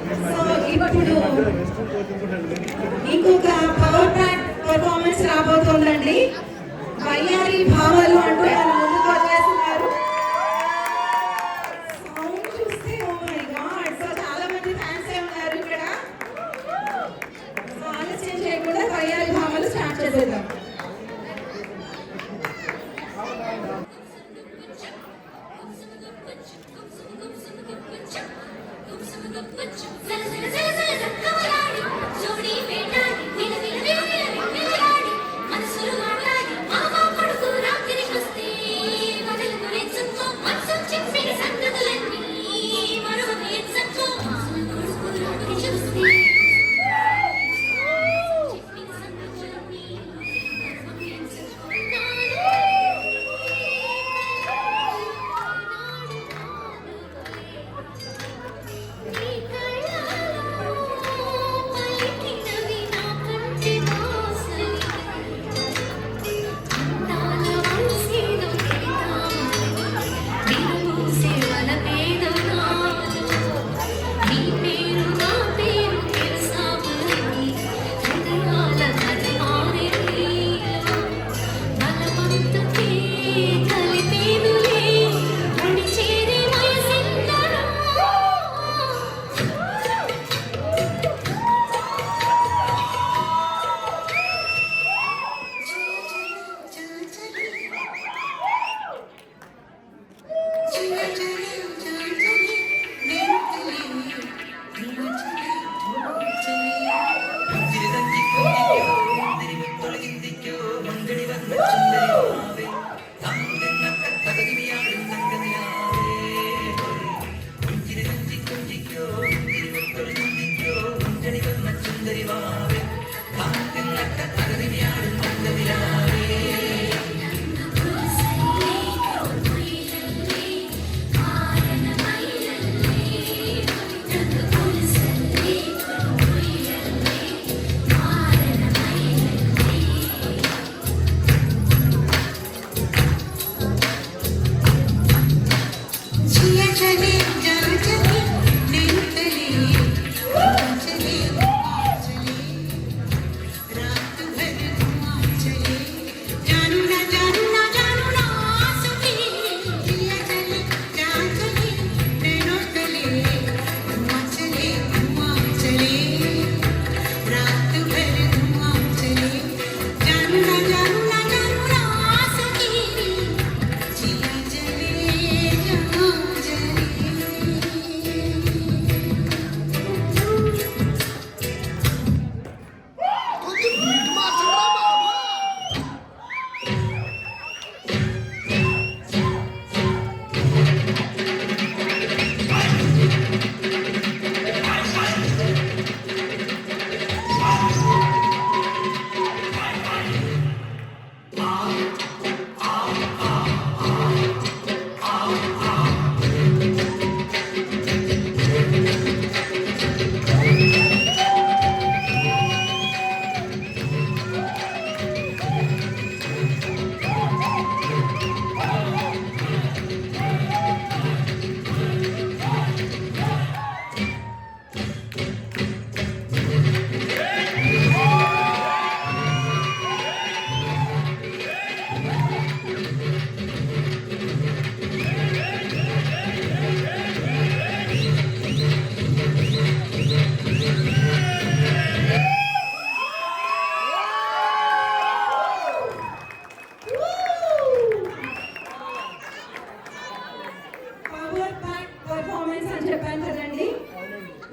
So ఇప్పుడు ఇంకొక power pack performance రాబోతోందండి. వయ్యారి భావాలు అంటూ ముందుకు వచ్చేస్తున్నారు. సౌండ్ చూస్తే ఓ మై గాడ్, సో చాలా మంది ఫ్యాన్స్ ఉన్నారు ఇక్కడ. ఆలస్యం చేయకుండా వయ్యారి భావాలు స్టార్ట్ చేసేద్దాం.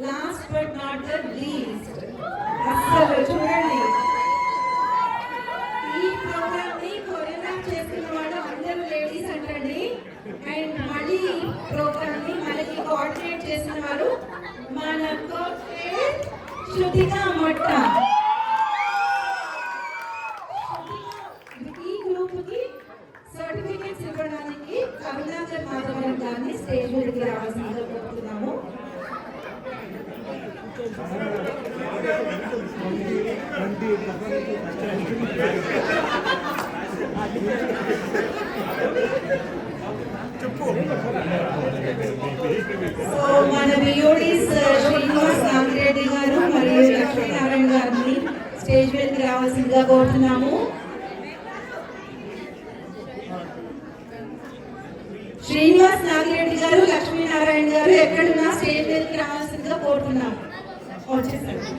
Last but not the least, అసలు చూడండి ఈ ప్రోగ్రామ్ ని కొరియోగ్రాఫ్ చేస్తున్న వాళ్ళు అందరూ లేడీస్ అంటండి. అండ్ మళ్ళీ ప్రోగ్రామ్ ని మనకి కోఆర్డినేట్ చేసిన వారు మన కోచ్ శృతిక మట్ట. ఈ గ్రూప్ కి సర్టిఫికేట్స్ ఇవ్వడానికి కరుణాకర్ మాధవన్ గారిని స్టేజ్ మీదకి రావాల్సిందిగా కోరుతున్నాము. సో మన వియోడీస్ శ్రీనివాస్ రావాల్సిందిగా కోరుతున్నాము. శ్రీనివాస్ నాగిరెడ్డి గారు, లక్ష్మీనారాయణ గారు ఎక్కడున్నా స్టేజ్ మీదకి రావాల్సిందిగా కోరుతున్నాము. వచ్చేసండి.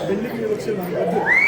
వెళ్ళి వచ్చింది